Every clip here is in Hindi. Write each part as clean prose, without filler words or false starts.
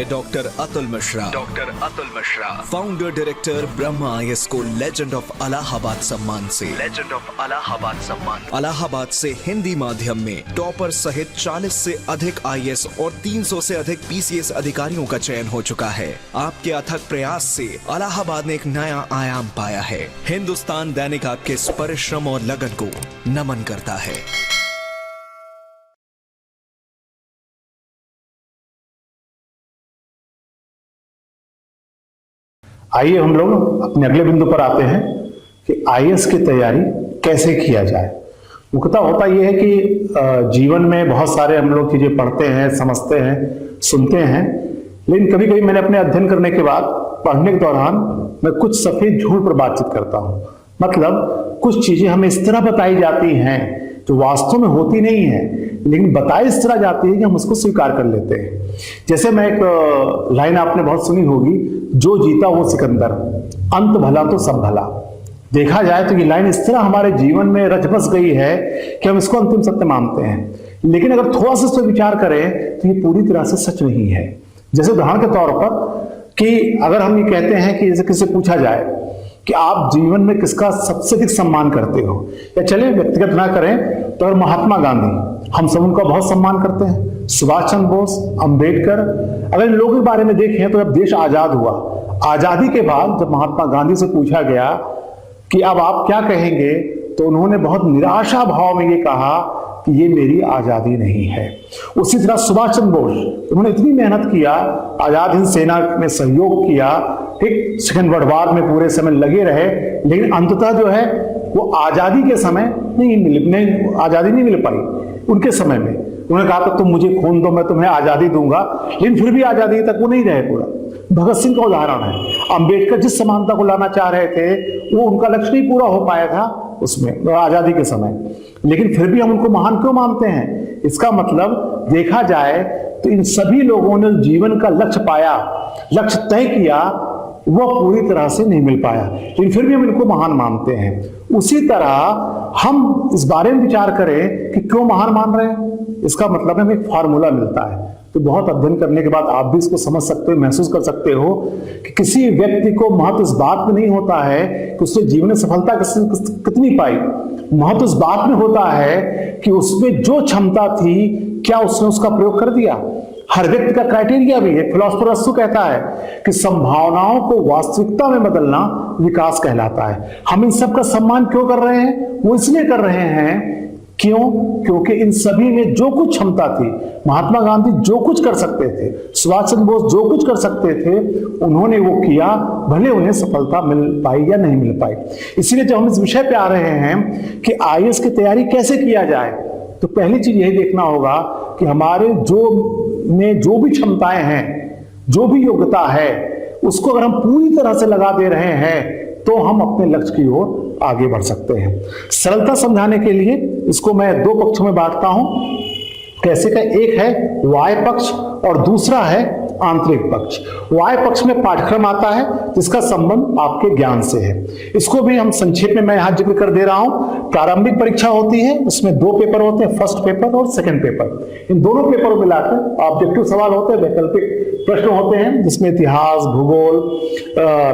है doctor Atul Mishra. Founder director Brahma IAS school legend of Allahabad सम्मान से इलाहाबाद से हिंदी माध्यम में टॉपर सहित 40 से अधिक IAS और 300 से अधिक PCS अधिकारियों का चयन हो चुका है। आपके अथक प्रयास से इलाहाबाद ने एक नया आयाम पाया है। हिंदुस्तान दैनिक आपके इस परिश्रम और लगन को नमन करता है। आइए हम लोग अपने अगले बिंदु पर आते हैं कि IAS की तैयारी कैसे किया जाए। मुख्यतः होता यह है कि जीवन में बहुत सारे हम लोग चीजें पढ़ते हैं, समझते हैं, सुनते हैं, लेकिन कभी कभी मैंने अपने अध्ययन करने के बाद पढ़ने के दौरान मैं कुछ सफेद झूठ पर बातचीत करता हूं। मतलब कुछ चीजें हमें इस तरह बताई जाती हैं जो वास्तव में होती नहीं है, लेकिन बताई इस तरह जाती है कि हम उसको स्वीकार कर लेते हैं। जैसे मैं एक लाइन आपने बहुत सुनी होगी, जो जीता वो सिकंदर, अंत भला तो सब भला। देखा जाए तो ये लाइन इस तरह हमारे जीवन में रच बस गई है कि हम इसको अंतिम सत्य मानते हैं, लेकिन अगर थोड़ा सा इस पर विचार करें तो ये पूरी तरह से सच नहीं है। जैसे उदाहरण के तौर पर कि अगर हम ये कहते हैं कि जैसे किसी से पूछा जाए कि आप जीवन में किसका सबसे अधिक सम्मान करते हो, या चलिए व्यक्तिगत ना करें तो अगर महात्मा गांधी, हम सब उनका बहुत सम्मान करते हैं, सुभाष चंद्र बोस, अंबेडकर, अगर इन लोगों के बारे में देखें तो जब देश आजाद हुआ, आजादी के बाद जब महात्मा गांधी से पूछा गया कि अब आप क्या कहेंगे, तो उन्होंने बहुत निराशा भाव में ये कहा कि ये मेरी आजादी नहीं है। उसी तरह सुभाष चंद्र बोस, उन्होंने इतनी मेहनत किया, आजाद हिंद सेना में सहयोग किया, ठीक, सेकंड वर्ल्ड वॉर में पूरे समय लगे रहे, लेकिन अंततः जो है वो आजादी के समय आजादी नहीं मिल पाई उनके समय में। उन्होंने कहा था तुम मुझे खून दो, मैं तुम्हें आजादी दूंगा, लेकिन फिर भी आजादी तक वो नहीं रहे पूरा। भगत सिंह का उदाहरण है, अंबेडकर जिस समानता को लाना चाह रहे थे वो उनका लक्ष्य नहीं पूरा हो पाया था उसमें आजादी के समय, लेकिन फिर भी हम उनको महान क्यों मानते हैं? इसका मतलब देखा जाए तो इन सभी लोगों ने जीवन का लक्ष्य पाया, लक्ष्य तय किया, वह पूरी तरह से नहीं मिल पाया, लेकिन फिर भी हम इनको महान मानते हैं। उसी तरह हम इस बारे में विचार करें कि क्यों महान मान रहे हैं, इसका मतलब हमें एक फार्मूला मिलता है। तो बहुत अध्ययन करने के बाद आप भी इसको समझ सकते हो, महसूस कर सकते हो कि किसी व्यक्ति को महत्व इस बात में नहीं होता है कि उसने जीवन में सफलता कितनी पाई, महत्व इस बात में होता है कि उसमें जो क्षमता थी क्या उसने उसका प्रयोग कर दिया। हर व्यक्ति का क्राइटेरिया भी है। फिलोसोफर अरस्तू कहता है कि संभावनाओं को वास्तविकता में बदलना विकास कहलाता है। हम इन सब का सम्मान क्यों कर रहे हैं? वो इसलिए कर रहे हैं क्योंकि इन सभी में जो कुछ क्षमता थी, महात्मा गांधी जो कुछ कर सकते थे, सुभाष चंद्र बोस जो कुछ कर सकते थे, उन्होंने वो किया, भले उन्हें सफलता मिल पाई या नहीं मिल पाई। इसलिए जब हम इस विषय पे आ रहे हैं कि IAS की तैयारी कैसे किया जाए, तो पहली चीज यही देखना होगा कि हमारे जो भी क्षमताएं हैं, जो भी योग्यता है, उसको अगर हम पूरी तरह से लगा दे रहे हैं तो हम अपने लक्ष्य की ओर आगे बढ़ सकते हैं। सरलता समझाने के लिए इसको मैं दो पक्षों में बांटता हूं। कैसे का? एक है बाह्य पक्ष और दूसरा है आंतरिक पक्ष। बाह्य पक्ष में पाठ्यक्रम आता है जिसका संबंध आपके ज्ञान से है। इसको भी हम संक्षेप में मैं यहां जिक्र कर दे रहा हूं। प्रारंभिक परीक्षा होती है, उसमें 2 पेपर होते हैं, फर्स्ट पेपर और सेकंड पेपर। इन दोनों पेपरों में मिलाकर ऑब्जेक्टिव सवाल होते हैं, वैकल्पिक प्रश्न होते हैं जिसमें इतिहास, भूगोल,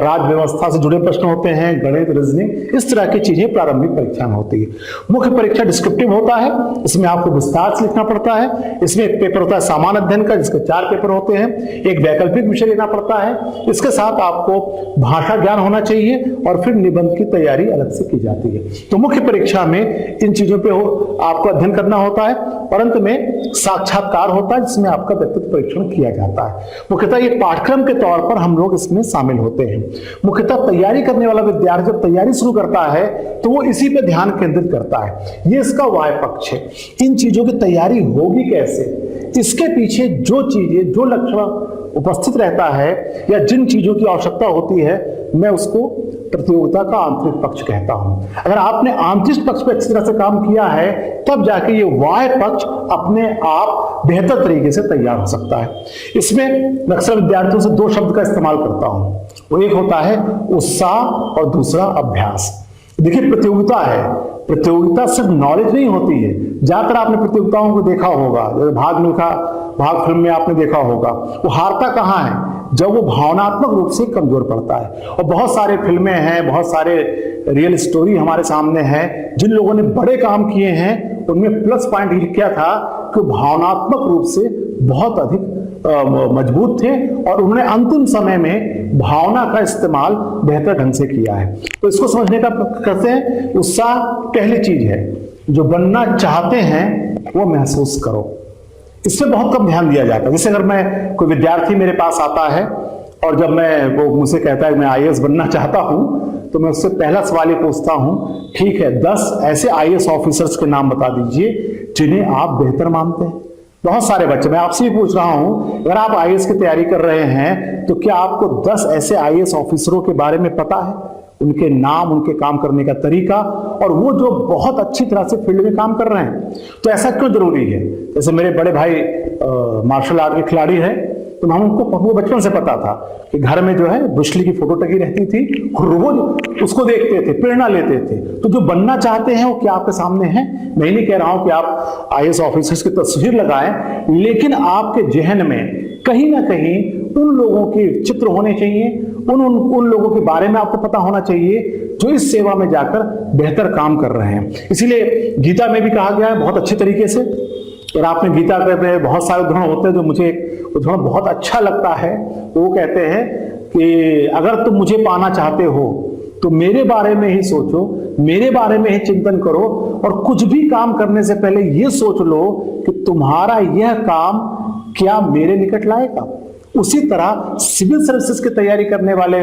राज व्यवस्था से जुड़े प्रश्न होते हैं, गणित, रीजनिंग, इस तरह की चीजें प्रारंभिक परीक्षा में होती है। मुख्य परीक्षा डिस्क्रिप्टिव होता है, इसमें आपको विस्तार से लिखना पड़ता है। इसमें एक पेपर होता है सामान्य अध्ययन का, जिसके 4 पेपर होते हैं। एक वैकल्पिक विषय लेना पड़ता है, इसके साथ आपको भाषा ज्ञान होना चाहिए, और फिर निबंध की तैयारी अलग से की जाती है। तो मुख्य परीक्षा में इन चीजों पे आपको अध्ययन करना होता है, और अंत में साक्षात्कार होता है जिसमें आपका व्यक्तित्व परीक्षण किया जाता है। मुख्यतः ये पाठ्यक्रम के तौर पर हम लोग इसमें शामिल होते हैं। मुख्यतः तैयारी करने वाला विद्यार्थी जब तैयारी शुरू करता है तो वो इसी पे ध्यान केंद्रित करता है। ये इसका बाह्य पक्ष है। इन चीजों की तैयारी होगी कैसे, इसके पीछे जो चीजें, जो लक्ष्य उपस्थित रहता है या जिन चीजों की आवश्यकता होती है, मैं उसको प्रतियोगिता का आंतरिक पक्ष कहता हूं। अगर आपने आंतरिक पक्ष पर अच्छी तरह से काम किया है, तब जाके ये बाह्य पक्ष अपने आप बेहतर तरीके से तैयार हो सकता है। इसमें मैं अक्सर विद्यार्थियों से 2 शब्द का इस्तेमाल करता हूं। वो एक होता है उत्साह और दूसरा अभ्यास। देखिए, प्रतियोगिता है, प्रतियोगिता सिर्फ नॉलेज नहीं होती है। ज्यादातर आपने प्रतियोगिताओं को देखा होगा, जैसे भाग मिल्खा भाग फिल्म में आपने देखा होगा, वो हारता कहाँ है? जब वो भावनात्मक रूप से कमजोर पड़ता है। और बहुत सारे फिल्में हैं, बहुत सारे रियल स्टोरी हमारे सामने है, जिन लोगों ने बड़े काम किए हैं उनमें प्लस पॉइंट ये किया था कि भावनात्मक रूप से बहुत अधिक मजबूत थे और उन्होंने अंतिम समय में भावना का इस्तेमाल बेहतर ढंग से किया है। तो इसको समझने का करते हैं। उत्साह पहली चीज है, जो बनना चाहते हैं वो महसूस करो। इस पर बहुत कम ध्यान दिया जाता है। जैसे अगर मैं, कोई विद्यार्थी मेरे पास आता है और जब वो मुझसे कहता है मैं आईएएस बनना चाहता हूं, तो मैं उससे पहला सवाल ये पूछता हूं, ठीक है 10 ऐसे आईएएस ऑफिसर्स के नाम बता दीजिए जिन्हें आप बेहतर मानते हैं। बहुत सारे बच्चे, मैं आपसे भी पूछ रहा हूं, अगर आप आईएएस की तैयारी कर रहे हैं तो क्या आपको 10 ऐसे आईएएस ऑफिसरों के बारे में पता है? उनके नाम, उनके काम करने का तरीका, और वो जो बहुत अच्छी तरह से फील्ड में काम कर रहे हैं। तो ऐसा क्यों जरूरी है? जैसे मेरे बड़े भाई मार्शल आर्ट के खिलाड़ी हैं, तो हम उनको वो बचपन से पता था कि घर में जो है ब्रुसली की फोटो टंगी रहती थी, रोज उसको देखते थे, प्रेरणा लेते थे। तो जो बनना चाहते हैं वो क्या आपके सामने है? मैं नहीं कह रहा हूं कि आप आईएएस ऑफिसर्स की तस्वीर लगाएं, लेकिन आपके जहन में कहीं ना कहीं उन लोगों के चित्र होने चाहिए, उन लोगों के बारे में आपको पता होना चाहिए जो इस सेवा में जाकर बेहतर काम कर रहे हैं। इसीलिए गीता में भी कहा गया है बहुत अच्छे तरीके से, और आपने गीता में बहुत सारे उदाहरण होते हैं जो मुझे उदाहरण बहुत अच्छा लगता है। वो कहते हैं कि अगर तुम मुझे पाना चाहते हो तो मेरे बारे में ही सोचो, मेरे बारे में ही चिंतन करो, और कुछ भी काम करने से पहले यह सोच लो कि तुम्हारा यह काम क्या मेरे निकट लाएगा। उसी तरह सिविल सर्विसेज की तैयारी करने वाले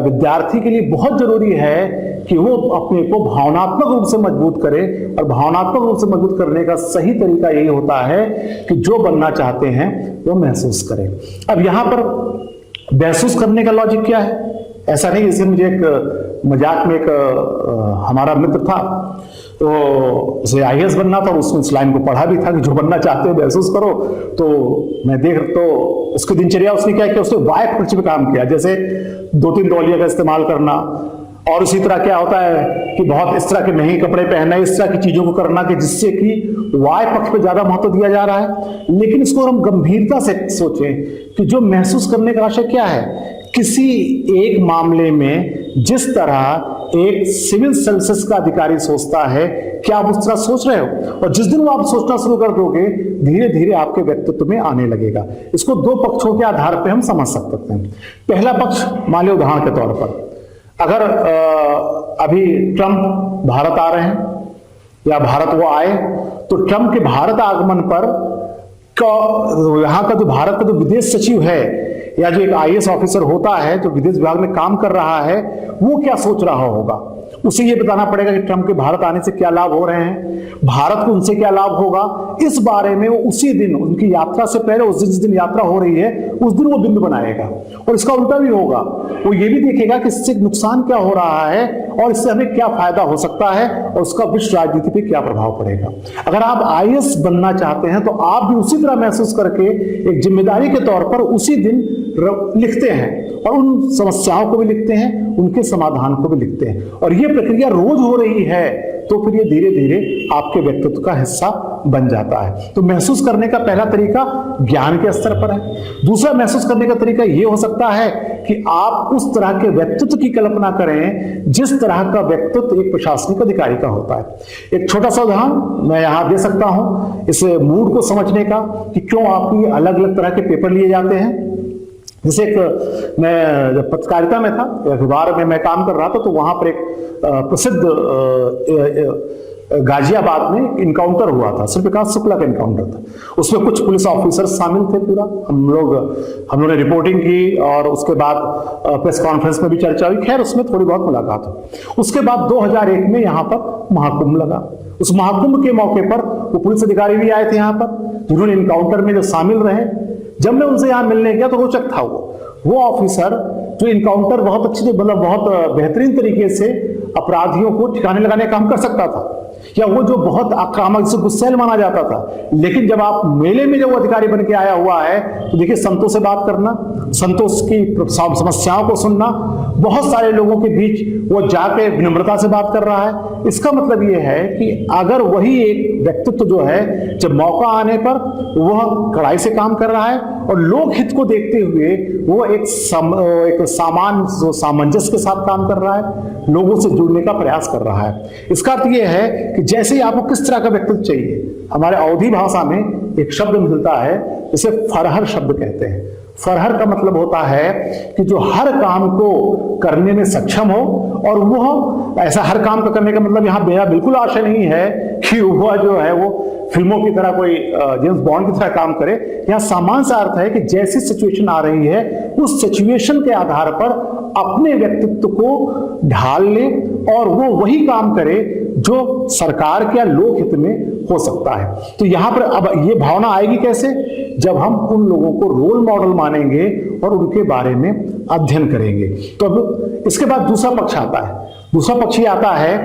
विद्यार्थी के लिए बहुत जरूरी है कि वो अपने को भावनात्मक रूप से मजबूत करे, और भावनात्मक रूप से मजबूत करने का सही तरीका यही होता है कि जो बनना चाहते हैं वो महसूस करें। अब यहां पर महसूस करने का लॉजिक क्या है? ऐसा नहीं, जैसे मुझे एक मजाक में एक हमारा मित्र था, तो उसे आईएएस बनना था, उसने इस लाइन को पढ़ा भी था कि जो बनना चाहते हो महसूस करो। तो मैं देख, तो उसकी दिनचर्या उसने क्या किया, उसने वाय पक्ष में काम किया, जैसे 2-3 तौलिया का इस्तेमाल करना, और इसी तरह क्या होता है कि बहुत इस तरह के महंगे कपड़े पहनना, इस तरह की चीजों को करना कि जिससे कि वाय पक्ष पे ज्यादा महत्व दिया जा रहा है। लेकिन इसको हम गंभीरता से सोचें कि जो महसूस करने का आशय क्या है। किसी एक मामले में जिस तरह एक सिविल सर्विसेज का अधिकारी सोचता है, क्या आप उस तरह सोच रहे हो? और जिस दिन वो आप सोचना शुरू कर दोगे, धीरे धीरे आपके व्यक्तित्व में आने लगेगा। इसको 2 पक्षों के आधार पर हम समझ सकते हैं। पहला पक्ष, मान लो उदाहरण के तौर पर, अगर अभी ट्रंप भारत आ रहे हैं या भारत वो आए, तो ट्रंप के भारत आगमन पर यहाँ का जो भारत का जो विदेश सचिव है या जो एक आईएएस ऑफिसर होता है जो विदेश विभाग में काम कर रहा है, वो क्या सोच रहा होगा? उसे ये बताना पड़ेगा कि ट्रंप के भारत आने से क्या लाभ हो रहे हैं, भारत को उनसे क्या लाभ होगा। इस बारे में वो उसी दिन, उनकी यात्रा से पहले, उस जिस दिन यात्रा हो रही है उस दिन वो बिंदु बनाएगा। और इसका उल्टा भी होगा, वो ये भी देखेगा कि इससे नुकसान क्या हो रहा है और इससे हमें क्या फायदा हो सकता है और उसका विश्व राजनीति पे क्या प्रभाव पड़ेगा। अगर आप आईएएस बनना चाहते हैं तो आप भी उसी तरह महसूस करके एक जिम्मेदारी के तौर पर उसी दिन लिखते हैं, और उन समस्याओं को भी लिखते हैं, उनके समाधान को भी लिखते हैं। और ये प्रक्रिया रोज हो रही है, तो फिर ये धीरे धीरे आपके व्यक्तित्व का हिस्सा बन जाता है। तो महसूस करने का पहला तरीका ज्ञान के स्तर पर है। दूसरा महसूस करने का तरीका ये हो सकता है कि आप उस तरह के व्यक्तित्व की कल्पना करें जिस तरह का व्यक्तित्व एक प्रशासनिक अधिकारी का होता है। एक छोटा सा उदाहरण मैं यहां दे सकता हूं इस मूड को समझने का कि क्यों आपकी अलग अलग तरह के पेपर लिए जाते हैं। जैसे एक, मैं जब पत्रकारिता में था, अखबार में मैं काम कर रहा था, तो वहां पर एक प्रसिद्ध गाजियाबाद में इनकाउंटर हुआ था, सूर्यप्रकाश शुक्ला का इनकाउंटर था। उसमें कुछ पुलिस ऑफिसर शामिल थे। पूरा हम लोगों ने रिपोर्टिंग की और उसके बाद प्रेस कॉन्फ्रेंस में भी चर्चा हुई। खैर उसमें थोड़ी बहुत मुलाकात हुई। उसके बाद 2001 में यहाँ पर महाकुंभ लगा। उस महाकुंभ के मौके पर वो पुलिस अधिकारी भी आए थे यहाँ पर, जिन्होंने इनकाउंटर में जो शामिल रहे। जब मैं उनसे यहाँ मिलने गया तो रोचक था वो ऑफिसर जो इनकाउंटर बहुत अच्छी, मतलब बहुत बेहतरीन तरीके से अपराधियों को ठिकाने लगाने का काम कर सकता था। या वो जो बहुत आक्रामक, जिसे गुस्सैल माना जाता था, लेकिन जब आप मेले में जब वो अधिकारी बन के आया हुआ है तो देखिए संतों से बात करना, संतों की समस्याओं को सुनना, बहुत सारे लोगों के बीच वो जाके विनम्रता से बात कर रहा है। इसका मतलब ये है कि अगर वही एक व्यक्तित्व जो है जब मौका आने पर वह कड़ाई से काम कर रहा है और लोक हित को देखते हुए वो एक सामंजस्य के साथ काम कर रहा है, लोगों से जुड़ने का प्रयास कर रहा है। इसका अर्थ यह है कि जैसे ही आपको किस तरह का व्यक्तित्व चाहिए, हमारे अवधी भाषा में एक शब्द मिलता है जिसे फरहर शब्द कहते हैं। फरहर का मतलब होता है कि जो हर काम को करने में सक्षम हो, और वह ऐसा हर काम को करने का मतलब यहां मेरा बिल्कुल आशय नहीं है कि वह जो है वो फिल्मों की तरह कोई जेम्स बॉन्ड की तरह काम करे। यहां सामान्य सा अर्थ है कि जैसी सिचुएशन आ रही है उस सिचुएशन के आधार पर अपने व्यक्तित्व को ढाल ले और वो वही काम करे जो सरकार के या लोक हित में हो सकता है। तो यहां पर अब ये भावना आएगी कैसे? जब हम उन लोगों को रोल मॉडल मानेंगे और उनके बारे में अध्ययन करेंगे। तो अब इसके बाद दूसरा पक्ष आता है। दूसरा पक्ष ये आता है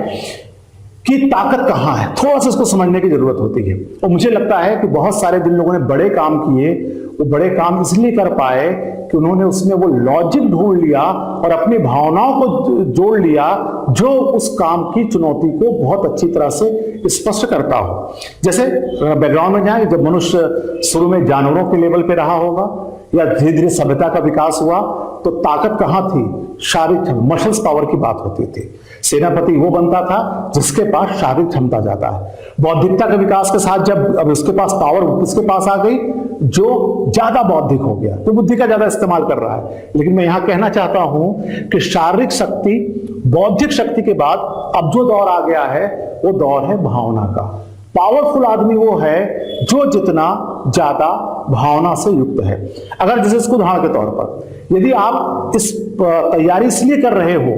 कि ताकत कहां है, थोड़ा सा इसको समझने की जरूरत होती है। और मुझे लगता है कि बहुत सारे जिन लोगों ने बड़े काम किए वो बड़े काम इसलिए कर पाए कि उन्होंने उसमें वो लॉजिक ढूंढ लिया और अपनी भावनाओं को जोड़ लिया जो उस काम की चुनौती को बहुत अच्छी तरह से स्पष्ट करता हो। जैसे बैकग्राउंड में जाए, जब मनुष्य शुरू में जानवरों के लेवल पे रहा होगा या धीरे धीरे सभ्यता का विकास हुआ तो ताकत कहां थी? शारीरिक मसल्स पावर की बात होती थी। सेनापति वो बनता था जिसके पास शारीरिक क्षमता ज्यादा है। बौद्धिकता के विकास के साथ जब अब उसके पास पावर किसके पास आ गई? जो ज्यादा बौद्धिक हो गया, तो बुद्धि का ज्यादा इस्तेमाल कर रहा है। लेकिन मैं यहां कहना चाहता हूं कि शारीरिक शक्ति, बौद्धिक शक्ति के बाद अब जो दौर आ गया है वो दौर है भावना का। पावरफुल आदमी वो है जो जितना ज्यादा भावना से युक्त है। अगर जैसे इसको उदाहरण के तौर पर, यदि आप इस तैयारी इसलिए कर रहे हो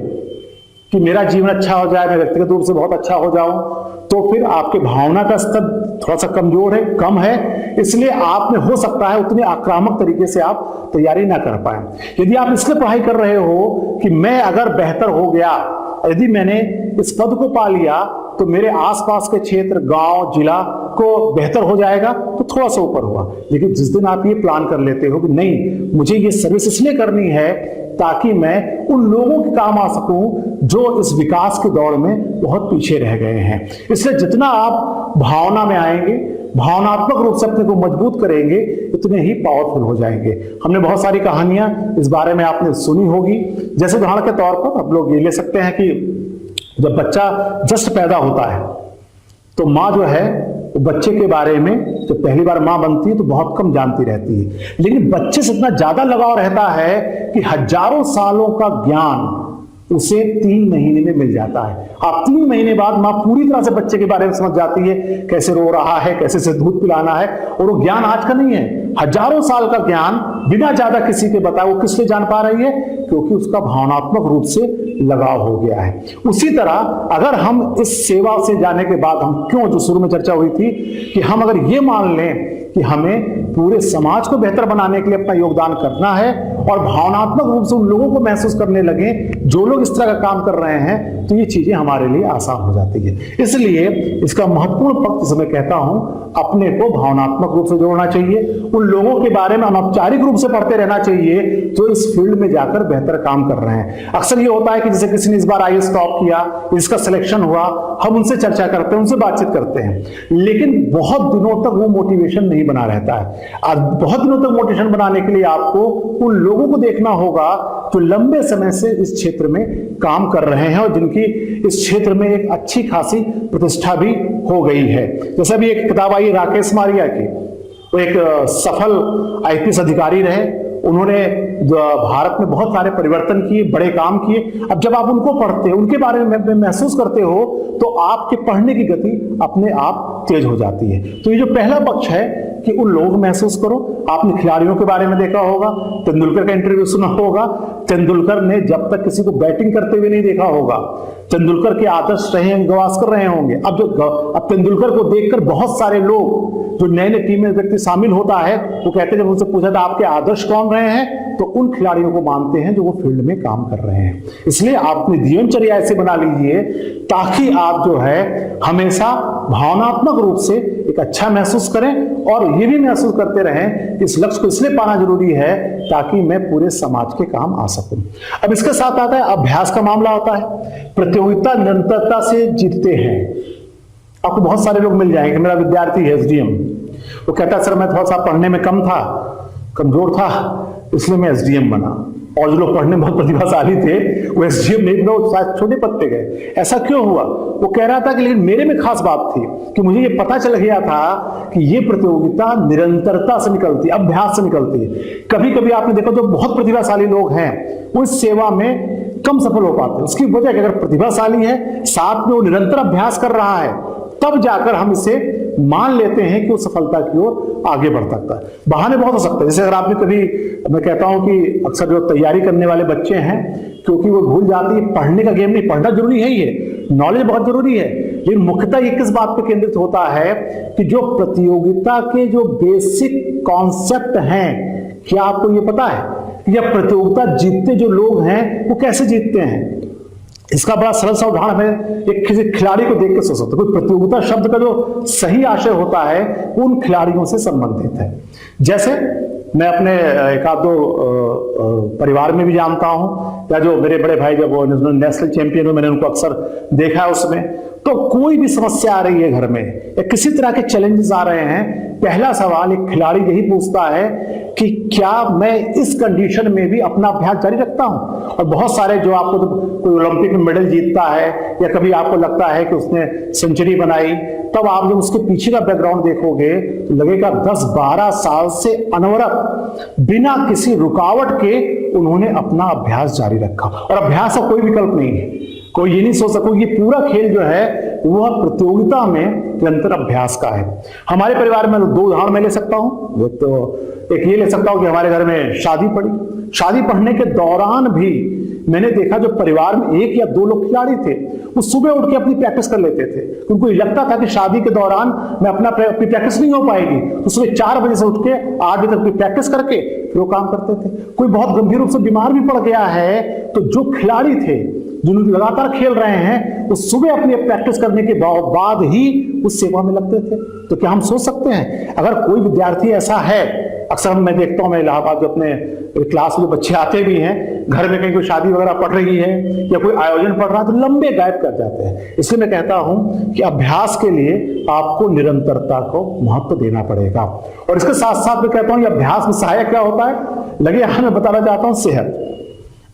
कि मेरा जीवन अच्छा हो जाए, मैं व्यक्तिगत रूप से बहुत अच्छा हो जाऊं, तो फिर आपके भावना का स्तर थोड़ा सा कमजोर है, कम है, इसलिए आप में हो सकता है उतने आक्रामक तरीके से आप तैयारी ना कर पाए। यदि आप इसलिए पढ़ाई कर रहे हो कि मैं अगर बेहतर हो गया, यदि मैंने इस पद को पा लिया तो मेरे आसपास के क्षेत्र, गांव, जिला को बेहतर हो जाएगा, तो थोड़ा सा ऊपर हुआ। लेकिन जिस दिन आप ये प्लान कर लेते हो कि नहीं, मुझे ये सर्विस इसलिए करनी है ताकि मैं उन लोगों के काम आ सकूं जो इस विकास के दौर में बहुत पीछे रह गए हैं, इसलिए जितना आप भावना में आएंगे, भावनात्मक रूप से अपने को मजबूत करेंगे, उतने ही पावरफुल हो जाएंगे। हमने बहुत सारी कहानियां इस बारे में आपने सुनी होगी। जैसे उदाहरण के तौर पर आप लोग ये ले सकते हैं कि जब बच्चा जस्ट पैदा होता है तो माँ जो है वो बच्चे के बारे में जब पहली बार माँ बनती है तो बहुत कम जानती रहती है, लेकिन बच्चे से इतना ज्यादा लगाव रहता है कि हजारों सालों का ज्ञान उसे 3 महीने में मिल जाता है। आप 3 महीने बाद मां पूरी तरह से बच्चे के बारे में समझ जाती है, कैसे रो रहा है, कैसे से दूध पिलाना है। और वो ज्ञान आज का नहीं है, हजारों साल का ज्ञान बिना ज्यादा किसी के बताए वो किस लिए जान पा रही है? क्योंकि उसका भावनात्मक रूप से लगाव हो गया है। उसी तरह अगर हम इस सेवा से जाने के बाद, हम क्यों, जो शुरू में चर्चा हुई थी कि हम अगर ये मान लें कि हमें पूरे समाज को बेहतर बनाने के लिए अपना योगदान करना है और भावनात्मक रूप से उन लोगों को महसूस करने लगे जो लोग इस तरह का काम कर रहे हैं, तो ये चीजें हमारे लिए आसान हो जाती है। इसलिए इसका महत्वपूर्ण पक्ष मैं कहता हूं, अपने को भावनात्मक रूप से जोड़ना चाहिए, उन लोगों के बारे में अनौपचारिक रूप से पढ़ते रहना चाहिए जो इस फील्ड में जाकर बेहतर काम कर रहे हैं। अक्सर ये होता है कि जैसे किसी ने इस बार आईएएस टॉप किया, इसका सिलेक्शन हुआ, हम उनसे चर्चा करते हैं, उनसे बातचीत करते हैं, लेकिन बहुत दिनों तक वो मोटिवेशन नहीं बना रहता है। बहुत दिनों तक मोटिवेशन बनाने के लिए आपको उन लोगों को देखना होगा जो लंबे समय से इस क्षेत्र में काम कर रहे हैं और जिनकी इस क्षेत्र में एक अच्छी खासी प्रतिष्ठा भी हो गई है। जैसे अभी एक किताब आई राकेश मारिया की, वो एक सफल आईपीएस अधिकारी रहे, उन्होंने भारत में बहुत सारे परिवर्तन किए, बड़े काम किए। अब जब आप उनको पढ़ते हो, उनके बारे में महसूस करते हो, तो आपके पढ़ने की गति अपने आप तेज हो जाती है। तो ये जो पहला पक्ष है कि उन लोगों को महसूस करो। आपने खिलाड़ियों के बारे में देखा होगा, तेंदुलकर का इंटरव्यू सुना होगा। तेंदुलकर ने जब तक किसी को बैटिंग करते हुए नहीं देखा होगा, तेंदुलकर के आदर्श रहे हैं, गावस्कर रहे होंगे। अब तेंदुलकर को देखकर बहुत सारे लोग, जो नए नए टीम में व्यक्ति शामिल होता है, वो कहते हैं, जब उनसे पूछा था आपके आदर्श कौन रहे हैं, तो उन खिलाड़ियों को मानते हैं जो वो फील्ड में काम कर रहे हैं। इसलिए आप अपनी जीवनचर्या ऐसे बना लीजिए ताकि आप जो है हमेशा भावनात्मक रूप से एक अच्छा महसूस करें और ये भी महसूस करते रहें इस लक्ष्य को इसलिए पाना जरूरी है ताकि मैं पूरे समाज के काम आ सकूं। अब इसके साथ आता है अभ्यास का मामला होता है। प्रतियोगिता निरंतरता से जीतते हैं। आपको बहुत सारे लोग मिल जाएंगे। मेरा विद्यार्थी है एसडीएम, वो कहता है सर मैं थोड़ा सा पढ़ने में कमजोर था इसलिए मैं एसडीएम बना, और जो लोग पढ़ने में बहुत प्रतिभाशाली थे वो एसडीएम नहीं बना, वो शायद छोटे पद पे गए। ऐसा क्यों हुआ? वो कह रहा था कि लेकिन मेरे में खास बात थी कि मुझे ये पता चल गया था कि ये प्रतियोगिता निरंतरता से निकलती है, अभ्यास से निकलती है। कभी कभी आपने देखा जो बहुत प्रतिभाशाली लोग हैं वो इस सेवा में कम सफल हो पाते हैं। उसकी वजह कि अगर प्रतिभाशाली है साथ में वो निरंतर अभ्यास कर रहा है तब जाकर हम इसे मान लेते हैं कि वो सफलता की ओर आगे बढ़ सकता है। बहाने बहुत हो सकते हैं। जैसे अगर आपने कभी, मैं कहता हूं कि अक्सर जो तैयारी करने वाले बच्चे हैं क्योंकि वो भूल जाती है पढ़ने का गेम नहीं, पढ़ना जरूरी है, ये नॉलेज बहुत जरूरी है, लेकिन मुख्यतः ये किस बात पर केंद्रित होता है कि जो प्रतियोगिता के जो बेसिक कॉन्सेप्ट हैं, क्या आपको ये पता है या प्रतियोगिता जीतते जो लोग हैं वो कैसे जीतते हैं? इसका बड़ा सरल सा उदाहरण है, एक किसी खिलाड़ी को देख के सोच सकते। कोई प्रतियोगिता शब्द का जो सही आशय होता है वो उन खिलाड़ियों से संबंधित है। जैसे मैं अपने एक आध दो परिवार में भी जानता हूं, या जो मेरे बड़े भाई जब वो नेशनल चैंपियन हुए मैंने उनको अक्सर देखा है उसमें, तो कोई भी समस्या आ रही है घर में या किसी तरह के चैलेंजेस आ रहे हैं, पहला सवाल एक खिलाड़ी यही पूछता है कि क्या मैं इस कंडीशन में भी अपना अभ्यास जारी रखता हूं। और बहुत सारे जो आपको तो कोई ओलंपिक में मेडल जीतता है या कभी आपको लगता है कि उसने सेंचुरी बनाई, तब आप जब उसके पीछे का बैकग्राउंड देखोगे तो लगेगा 10-12 साल से अनवरत बिना किसी रुकावट के उन्होंने अपना अभ्यास जारी रखा। और अभ्यास का कोई विकल्प नहीं है, कोई ये नहीं सोच सको ये पूरा खेल जो है वह प्रतियोगिता में निरंतर अभ्यास का है। हमारे परिवार में दो उदाहरण मैं ले सकता हूं। एक ये ले सकता हूं कि हमारे घर में शादी पड़ी, शादी पढ़ने के दौरान भी मैंने देखा जो परिवार में एक या दो लोग खिलाड़ी थे वो सुबह उठ के अपनी प्रैक्टिस कर लेते थे। उनको लगता था कि शादी के दौरान मैं अपनी प्रैक्टिस नहीं हो पाएगी, तो सुबह 4 बजे से उठ के 8 बजे तक प्रैक्टिस करके फिर वो काम करते थे। कोई बहुत गंभीर रूप से बीमार भी पड़ गया है तो जो खिलाड़ी थे जिन्होंने लगातार खेल रहे हैं वो सुबह अपनी प्रैक्टिस करने के बाद ही उस सेवा में लगते थे। तो क्या हम सोच सकते हैं अगर कोई विद्यार्थी ऐसा है, अक्सर मैं देखता हूं मैं इलाहाबाद जो अपने क्लास में जो बच्चे आते भी हैं, घर में कहीं कोई शादी वगैरह पड़ रही है या कोई आयोजन पड़ रहा है तो लंबे गायब कर जाते हैं। इसलिए मैं कहता हूं कि अभ्यास के लिए आपको निरंतरता को महत्व देना पड़ेगा। और इसके साथ साथ मैं कहता हूं ये अभ्यास में सहायक क्या होता है, लगे यहां मैं बताना चाहता हूं सेहत।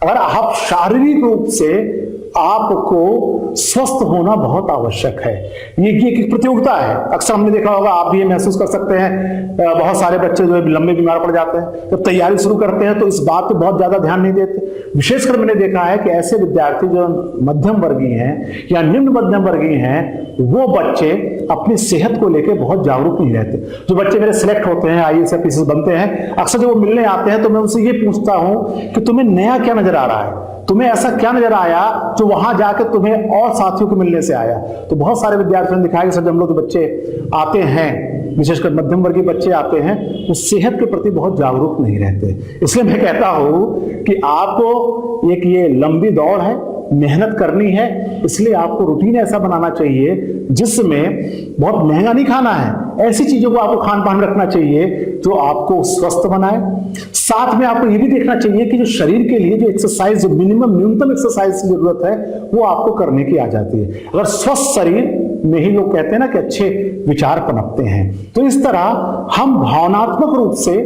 अगर आप शारीरिक रूप से आपको स्वस्थ होना बहुत आवश्यक है। ये एक प्रतियोगिता है। अक्सर हमने देखा होगा, आप भी ये महसूस कर सकते हैं, बहुत सारे बच्चे जो है लंबे बीमार पड़ जाते हैं। जब तैयारी शुरू करते हैं तो इस बात पे बहुत ज्यादा ध्यान नहीं देते। विशेषकर मैंने देखा है कि ऐसे विद्यार्थी जो मध्यम वर्गीय हैं या निम्न मध्यम वर्गीय हैं वो बच्चे अपनी सेहत को लेकर बहुत जागरूक नहीं रहते। जो बच्चे मेरे सिलेक्ट होते हैं, आईएएस ऑफिसर बनते हैं, अक्सर जब वो मिलने आते हैं तो मैं उनसे ये पूछता हूं कि तुम्हें नया क्या नजर आ रहा है, तुम्हें ऐसा क्या नजर आया जो वहां जाकर तुम्हें और साथियों को मिलने से आया। तो बहुत सारे विद्यार्थियों ने दिखाया कि सर हम लोग जो बच्चे आते हैं, विशेषकर मध्यम वर्गीय बच्चे आते हैं, वो सेहत के प्रति बहुत जागरूक नहीं रहते। इसलिए मैं कहता हूं कि आपको एक ये लंबी दौड़ है, मेहनत करनी है, इसलिए आपको रूटीन ऐसा बनाना चाहिए जिसमें बहुत महंगा नहीं खाना है, ऐसी चीजों को आपको खान पान रखना चाहिए जो आपको स्वस्थ बनाए। साथ में आपको ये भी देखना चाहिए कि जो शरीर के लिए जो एक्सरसाइज, जो मिनिमम न्यूनतम एक्सरसाइज की जरूरत है वो आपको करने की आ जाती है। अगर स्वस्थ शरीर में ही लोग कहते हैं ना कि अच्छे विचार पनपते हैं, तो इस तरह हम भावनात्मक रूप से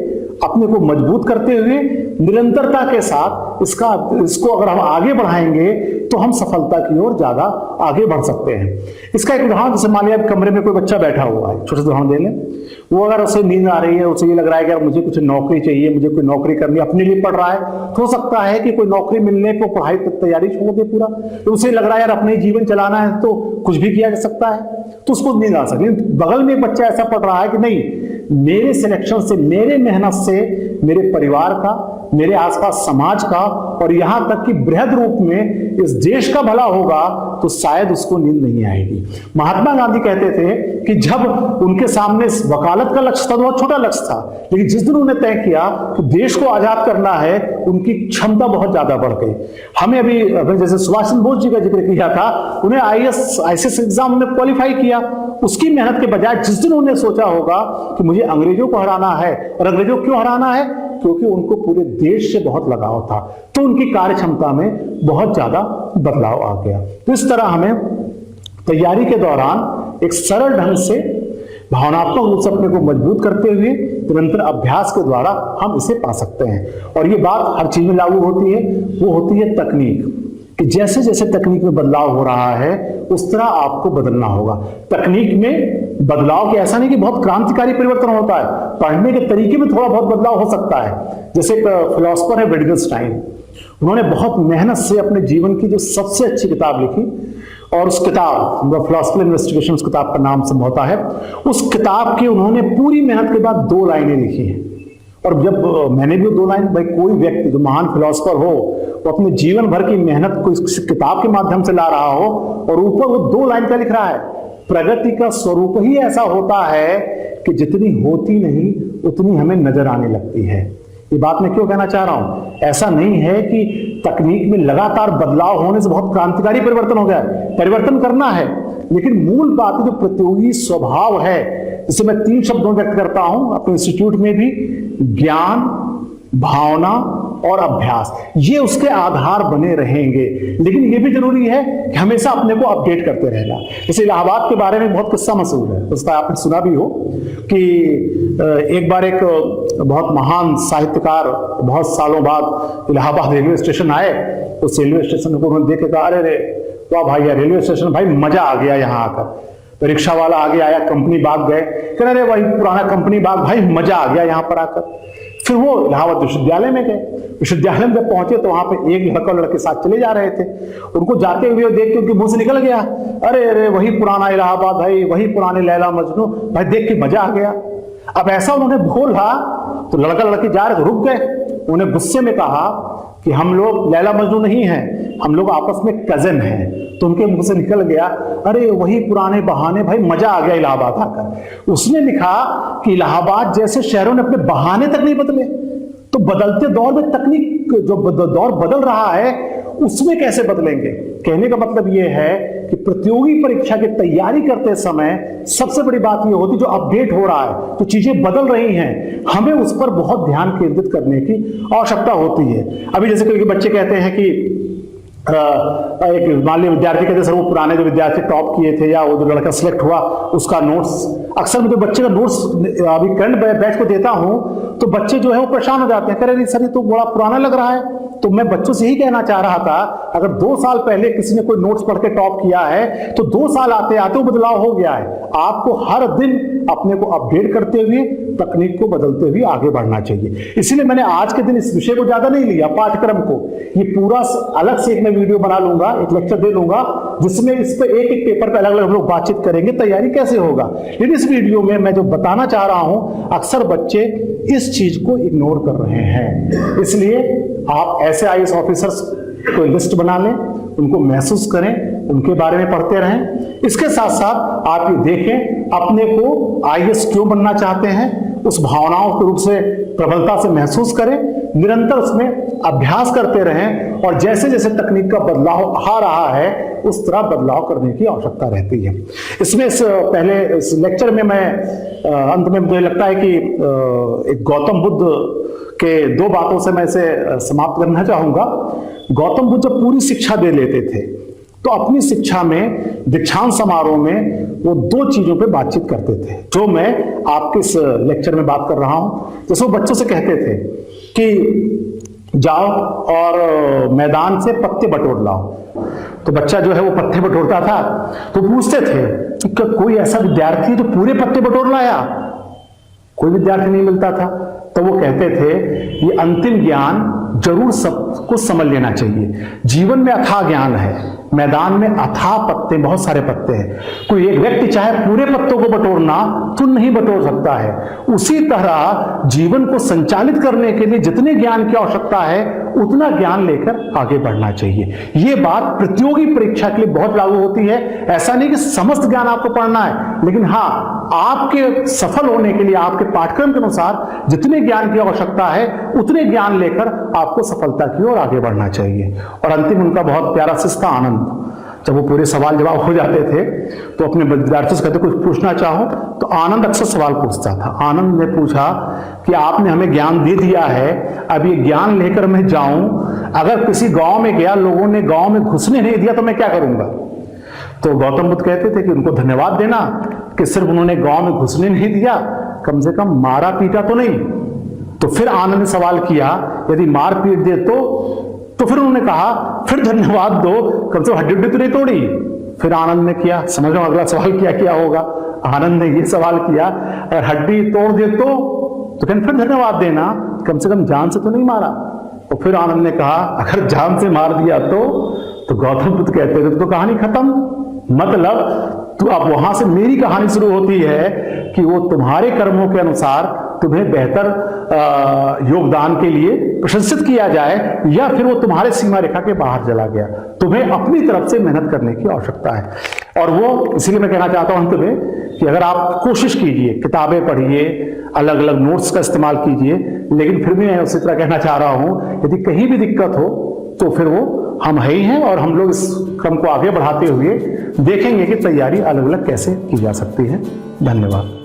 अपने को मजबूत करते हुए निरंतरता के साथ इसको अगर हम आगे बढ़ाएंगे तो हम सफलता की ओर ज्यादा आगे बढ़ सकते हैं। इसका एक उदाहरण, जैसे मान लिया कमरे में कोई बच्चा बैठा हुआ है, छोटे से उदाहरण दे लें, वो अगर उसे नींद आ रही है, उसे ये लग रहा है कि मुझे कुछ नौकरी चाहिए, मुझे कोई नौकरी करनी, अपने लिए पढ़ रहा है, तो हो सकता है कि कोई नौकरी मिलने को पढ़ाई तैयारी छोड़ दे पूरा, तो उसे लग रहा है यार अपने जीवन चलाना है तो कुछ भी किया जा सकता है, तो उसको नींद आ सकती है। बगल में एक बच्चा ऐसा पढ़ रहा है कि नहीं, मेरे सिलेक्शन से, मेरे मेहनत से मेरे परिवार का, मेरे आसपास समाज का और यहां तक कि बृहद रूप में इस देश का भला होगा तो शायद उसको नींद नहीं आएगी। महात्मा गांधी कहते थे कि जब उनके सामने वकालत का लक्ष्य था, बहुत छोटा लक्ष्य था, लेकिन जिस दिन उन्होंने तय किया कि देश को आजाद करना है, उनकी क्षमता बहुत ज्यादा बढ़ गई। हमें अभी जैसे सुभाष चंद्र बोस जी का जिक्र किया था, उन्हें IAS एग्जाम उन्हें क्वालिफाई किया, उसकी मेहनत के बजाय जिस दिन उन्होंने सोचा होगा कि मुझे अंग्रेजों को हराना है, और अंग्रेजों क्यों हराना है, क्योंकि उनको पूरे देश से बहुत लगाव था, तो उनकी कार्य क्षमता में बहुत ज्यादा बदलाव आ गया। तो इस तरह हमें तैयारी के दौरान एक सरल ढंग से भावनात्मक रूप से अपने को मजबूत करते हुए निरंतर अभ्यास के द्वारा हम इसे पा सकते हैं। और ये बात हर चीज में लागू होती है, वो होती है तकनीक, कि जैसे जैसे तकनीक में बदलाव हो रहा है उस तरह आपको बदलना होगा। तकनीक में बदलाव के ऐसा नहीं कि बहुत क्रांतिकारी परिवर्तन होता है, पढ़ने के तरीके में थोड़ा बहुत बदलाव हो सकता है। जैसे एक फिलोसोफर है विटगेनस्टाइन, उन्होंने बहुत मेहनत से अपने जीवन की जो सबसे अच्छी किताब लिखी, और उस किताब फिलोसफिकल इन्वेस्टिगेशन, उस किताब का नाम संभवता है, उस किताब की उन्होंने पूरी मेहनत के बाद 2 लाइनें लिखी हैं। और जब मैंने भी 2 लाइन, भाई कोई व्यक्ति जो महान फिलोसोफर हो वो अपने जीवन भर की मेहनत को इस किताब के माध्यम से ला रहा हो, और ऊपर वो 2 लाइन का लिख रहा है, प्रगति का स्वरूप ही ऐसा होता है कि जितनी होती नहीं उतनी हमें नजर आने लगती है। ये बात मैं क्यों कहना चाह रहा हूं, ऐसा नहीं है कि तकनीक में लगातार बदलाव होने से बहुत क्रांतिकारी परिवर्तन हो गया है, परिवर्तन करना है, लेकिन मूल बात जो प्रतियोगी स्वभाव है, जिसे मैं 3 शब्दों में व्यक्त करता हूं अपने इंस्टीट्यूट में भी, ज्ञान, भावना और अभ्यास, ये उसके आधार बने रहेंगे। लेकिन ये भी जरूरी है कि हमेशा अपने को अपडेट करते रहना। जैसे इलाहाबाद के बारे में बहुत किस्सा मशहूर है, उसका आपने सुना भी हो कि एक बार एक बहुत महान साहित्यकार बहुत सालों बाद इलाहाबाद रेलवे स्टेशन आए। उस रेलवे स्टेशन को उन्होंने देख के कहा, अरे रे वाह भाई, रेलवे स्टेशन भाई मजा आ गया यहाँ आकर। तो रिक्शा वाला आगे आया, कंपनी बाग गए, कह रहे वही पुराना कंपनी बाग, भाई मजा आ गया यहाँ पर आकर। फिर वो इलाहाबाद विश्वविद्यालय में गए। विश्वविद्यालय में जब पहुंचे तो वहां पे एक लड़का और लड़के साथ चले जा रहे थे। उनको जाते हुए देख के उनके मुंह से निकल गया, अरे अरे वही पुराना इलाहाबाद भाई, वही पुराने लैला मजनू भाई, देख के मजा आ गया। अब ऐसा उन्होंने बोला तो लड़का लड़की जा रहे रुक गए। उन्हें गुस्से में कहा कि हम लोग लैला मजनू नहीं हैं, हम लोग आपस में कजन हैं। तो उनके मुंह से निकल गया, अरे वही पुराने बहाने भाई, मजा आ गया इलाहाबाद आकर। उसने लिखा कि इलाहाबाद जैसे शहरों ने अपने बहाने तक नहीं बदले, तो बदलते दौर में तकनीक जो दौर बदल रहा है उसमें कैसे बदलेंगे। कहने का मतलब यह है कि प्रतियोगी परीक्षा की तैयारी करते समय सबसे बड़ी बात यह होती है, जो अपडेट हो रहा है, जो चीजें बदल रही हैं, हमें उस पर बहुत ध्यान केंद्रित करने की आवश्यकता होती है। अभी जैसे कई बच्चे कहते हैं कि एक मान लीजिए विद्यार्थी कहते सर वो पुराने जो विद्यार्थी टॉप किए थे या वो जो लड़का सिलेक्ट हुआ उसका नोट्स, अक्सर मैं जो बच्चे का नोट्स अभी करंट बैच को देता हूं तो बच्चे जो है वो परेशान हो जाते हैं, कह रहे सर ये तो बड़ा पुराना लग रहा है। तो मैं बच्चों से यही कहना चाह रहा था, अगर 2 साल पहले किसी ने कोई नोट्स पढ़ के टॉप किया है तो 2 साल आते आते वो बदलाव हो गया है। आपको हर दिन अपने को अपडेट करते हुए, तकनीक को बदलते हुए आगे बढ़ना चाहिए। इसीलिए मैंने आज के दिन इस विषय को ज्यादा नहीं लिया, पाठ्यक्रम को, ये पूरा अलग से एक मैं वीडियो बना लूंगा, एक लेक्चर दे लूंगा जिसमें इस पे एक एक पेपर पे अलग अलग लोग बातचीत करेंगे, तैयारी कैसे होगा। लेकिन इस वीडियो में मैं जो बताना चाह रहा हूं, अक्सर बच्चे इस चीज को इग्नोर कर रहे हैं। इसलिए आप ऐसे IAS ऑफिसर्स को लिस्ट बना लें, उनको महसूस करें, उनके बारे में पढ़ते रहें। इसके साथ साथ आप ये देखें अपने को IAS क्यों बनना चाहते हैं, उस भावनाओं के रूप से प्रबलता से महसूस करें, निरंतर उसमें अभ्यास करते रहें, और जैसे जैसे तकनीक का बदलाव आ रहा है उस तरह बदलाव करने की आवश्यकता रहती है। इसमें पहले इस लेक्चर में मैं अंत में मुझे लगता है कि एक गौतम बुद्ध के 2 बातों से मैं इसे समाप्त करना चाहूंगा। गौतम बुद्ध जब पूरी शिक्षा दे लेते थे तो अपनी शिक्षा में दीक्षांत समारोह में वो 2 चीजों पे बातचीत करते थे, जो मैं आपके इस लेक्चर में बात कर रहा हूं। जैसे वो बच्चों से कहते थे कि जाओ और मैदान से पत्ते बटोर लाओ। तो बच्चा जो है वो पत्ते बटोरता था, तो पूछते थे कि कोई ऐसा विद्यार्थी है जो पूरे पत्ते बटोर लाया? कोई विद्यार्थी नहीं मिलता था। तो वो कहते थे ये अंतिम ज्ञान जरूर सबको समझ लेना चाहिए, जीवन में अथाह ज्ञान है, मैदान में अथाह पत्ते, बहुत सारे पत्ते हैं। कोई एक व्यक्ति चाहे पूरे पत्तों को बटोरना तो नहीं बटोर सकता है। उसी तरह जीवन को संचालित करने के लिए जितने ज्ञान की आवश्यकता है उतना ज्ञान लेकर आगे बढ़ना चाहिए। यह बात प्रतियोगी परीक्षा के लिए बहुत लागू होती है। ऐसा नहीं कि समस्त ज्ञान आपको पढ़ना है, लेकिन हां, आपके सफल होने के लिए आपके पाठ्यक्रम के अनुसार जितने ज्ञान की आवश्यकता है उतने ज्ञान लेकर आपको सफलता की ओर आगे बढ़ना चाहिए। और अंतिम उनका बहुत प्यारा शिष्य था आनंद। जब वो पूरे सवाल जवाब हो जाते थे तो अपने विद्यार्थियों से कहते, कुछ पूछना चाहो? तो आनंद अक्सर सवाल पूछता था। आनंद ने पूछा कि आपने हमें ज्ञान दे दिया है, अब ये ज्ञान लेकर मैं जाऊं, अगर किसी गांव में गया, लोगों ने गांव में घुसने नहीं दिया तो मैं क्या करूंगा? तो गौतम बुद्ध कहते थे कि उनको धन्यवाद देना कि सिर्फ उन्होंने गांव में घुसने नहीं दिया, कम से कम मारा पीटा तो नहीं। तो फिर आनंद ने सवाल किया, यदि मार पीट दे तो फिर उन्होंने कहा, फिर धन्यवाद दो, कम से कम हड्डी हड्डी तो नहीं तोड़ी। फिर आनंद ने किया, समझ लो अगला सवाल क्या होगा। आनंद ने ये सवाल किया, अगर हड्डी तोड़ दे तो फिर धन्यवाद देना, कम से कम जान से तो नहीं मारा। तो फिर आनंद ने कहा, अगर जान से मार दिया तो गौतम बुद्ध कहते थे तो कहानी खत्म। मतलब तो अब वहां से मेरी कहानी शुरू होती है कि वो तुम्हारे कर्मों के अनुसार तुम्हें बेहतर योगदान के लिए प्रशंसित किया जाए, या फिर वो तुम्हारे सीमा रेखा के बाहर चला गया। तुम्हें अपनी तरफ से मेहनत करने की आवश्यकता है। और वो इसीलिए मैं कहना चाहता हूं अंत में कि अगर आप कोशिश कीजिए, किताबें पढ़िए, अलग अलग नोट्स का इस्तेमाल कीजिए, लेकिन फिर भी मैं उसी तरह कहना चाह रहा हूं, यदि कहीं भी दिक्कत हो तो फिर वो हम है ही हैं, और हम लोग इस क्रम को आगे बढ़ाते हुए देखेंगे कि तैयारी अलग अलग कैसे की जा सकती है। धन्यवाद।